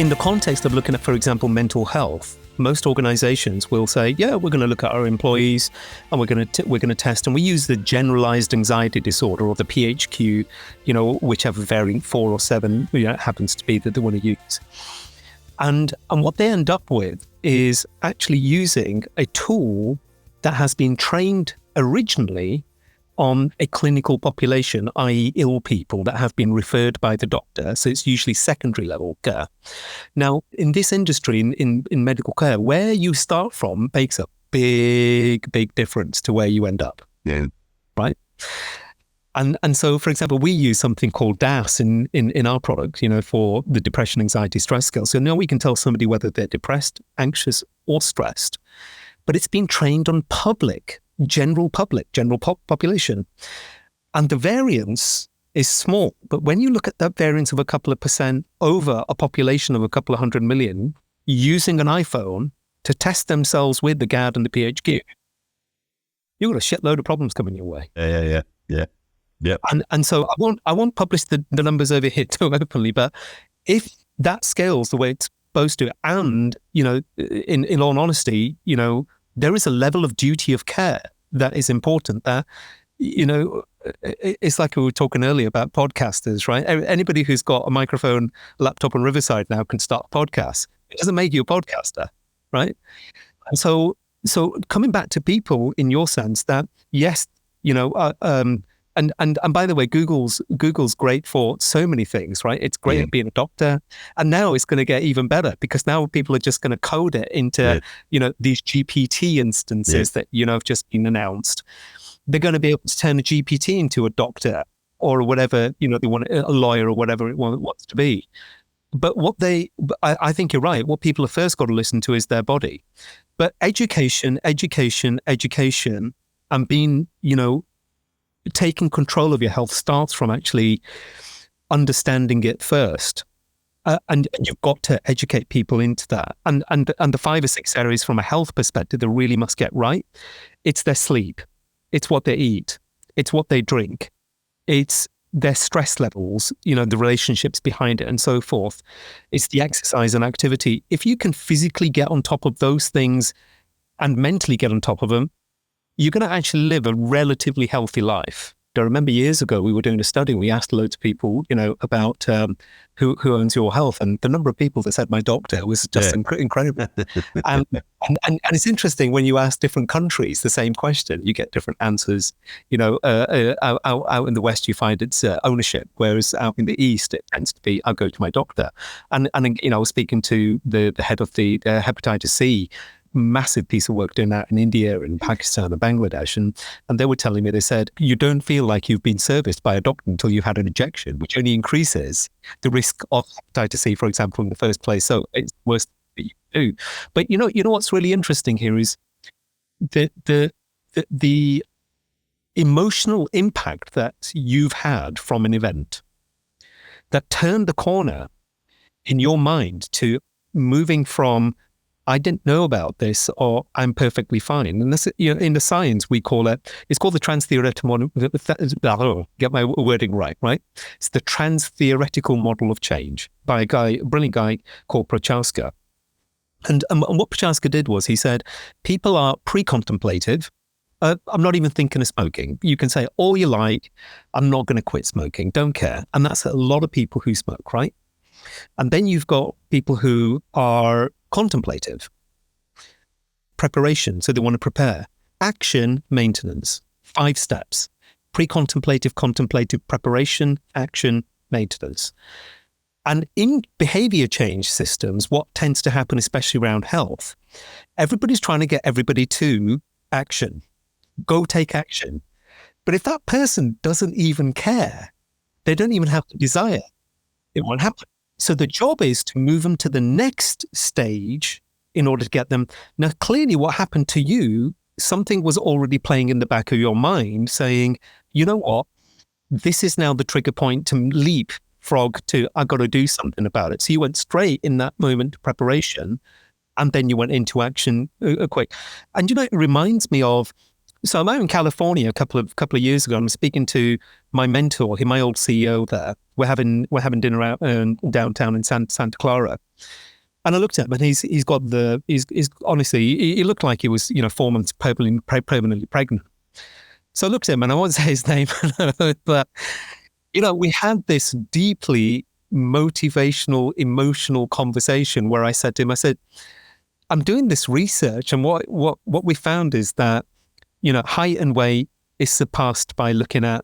in the context of looking at, for example, mental health, most organizations will say, yeah, we're going to look at our employees and we're going to test, and we use the generalized anxiety disorder, or the PHQ, whichever variant 4 or 7 happens to be that they want to use. And what they end up with is actually using a tool that has been trained originally on a clinical population, i.e. ill people that have been referred by the doctor. So it's usually secondary level care. Now, in this industry, in medical care, where you start from makes a big, big difference to where you end up. Yeah. Right? And so, for example, we use something called DASS in our product, for the depression, anxiety, stress scale. So now we can tell somebody whether they're depressed, anxious, or stressed. But it's been trained on general population. And the variance is small. But when you look at that variance of a couple of percent over a population of a couple of 100 million, using an iPhone to test themselves with the GAD and the PHQ, you've got a shitload of problems coming your way. Yeah. And so I won't publish the numbers over here too openly, but if that scales the way it's supposed to, and, in all honesty, there is a level of duty of care that is important, that, it's like we were talking earlier about podcasters, right? Anybody who's got a microphone, laptop on Riverside now can start a podcast. It doesn't make you a podcaster, right? And so coming back to people, in your sense, that yes, and by the way, Google's great for so many things, right? It's great at being a doctor, and now it's going to get even better, because now people are just going to code it into these GPT instances that have just been announced. They're going to be able to turn a GPT into a doctor or whatever they want, a lawyer or whatever it wants to be. But I think you're right. What people have first got to listen to is their body. But education, and being taking control of your health starts from actually understanding it first. And you've got to educate people into that. And the 5 or 6 areas from a health perspective that really must get right. It's their sleep. It's what they eat. It's what they drink. It's their stress levels, the relationships behind it and so forth. It's the exercise and activity. If you can physically get on top of those things and mentally get on top of them, you're going to actually live a relatively healthy life. I remember years ago, we were doing a study. We asked loads of people, about who owns your health, and the number of people that said my doctor was just incredible. and it's interesting, when you ask different countries the same question, you get different answers. Out in the West, you find it's ownership, whereas out in the East, it tends to be I'll go to my doctor. And I was speaking to the head of the hepatitis C. Massive piece of work doing that in India and Pakistan and Bangladesh, and they were telling me, they said, you don't feel like you've been serviced by a doctor until you've had an injection, which only increases the risk of hepatitis C, for example, in the first place. So it's the worst that you do. But you know what's really interesting here is the emotional impact that you've had from an event that turned the corner in your mind to moving from I didn't know about this, or I'm perfectly fine. And this, in the science, we call it's called the trans-theoretical model. Get my wording right? It's the trans-theoretical model of change by a brilliant guy called Prochaska. And what Prochaska did was, he said, people are pre-contemplative. I'm not even thinking of smoking. You can say all you like, I'm not going to quit smoking, don't care. And that's a lot of people who smoke, right? And then you've got people who are contemplative. Preparation, so they want to prepare. Action, maintenance. 5 steps. Pre-contemplative, contemplative, preparation, action, maintenance. And in behavior change systems, what tends to happen, especially around health, everybody's trying to get everybody to action. Go take action. But if that person doesn't even care, they don't even have the desire, it won't happen. So the job is to move them to the next stage in order to get them. Now, clearly what happened to you, something was already playing in the back of your mind saying, you know what, this is now the trigger point to leapfrog to, I've got to do something about it. So you went straight in that moment to preparation, and then you went into action quick. And it reminds me of So I'm out in California a couple of years ago. I'm speaking to my mentor, my old CEO there. We're having dinner out downtown in Santa Clara. And I looked at him, and he's honestly, he looked like he was 4 months permanently pregnant. So I looked at him, and I won't say his name, but we had this deeply motivational, emotional conversation where I said to him, I'm doing this research, and what we found is that height and weight is surpassed by looking at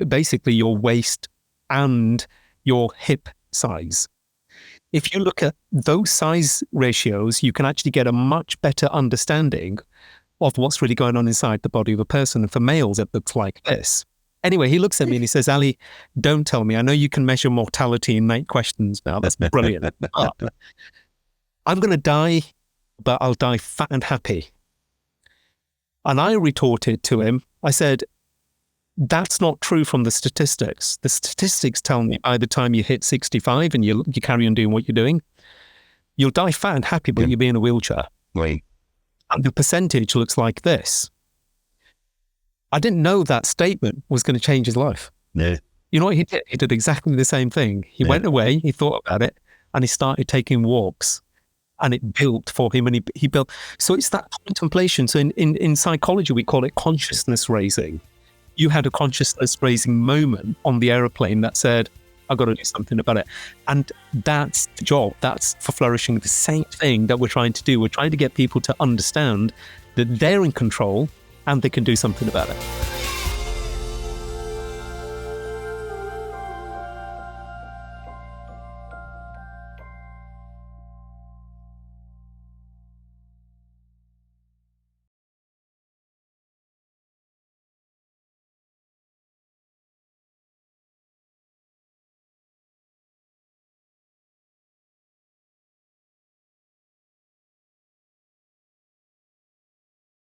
basically your waist and your hip size. If you look at those size ratios, you can actually get a much better understanding of what's really going on inside the body of a person. And for males, it looks like this. Anyway, he looks at me and he says, Ali, don't tell me. I know you can measure mortality in 8 questions now. That's brilliant. But I'm going to die, but I'll die fat and happy. And I retorted to him, I said, that's not true from the statistics. The statistics tell me by the time you hit 65 and you carry on doing what you're doing, you'll die fat and happy, but you'll be in a wheelchair. Right. And the percentage looks like this. I didn't know that statement was going to change his life. Yeah. You know what he did? He did exactly the same thing. He went away, he thought about it, and he started taking walks. And it built for him, and he built. So it's that contemplation. So in psychology, we call it consciousness raising. You had a consciousness raising moment on the airplane that said, I've got to do something about it. And that's the job. That's for flourishing. The same thing that we're trying to do. We're trying to get people to understand that they're in control and they can do something about it.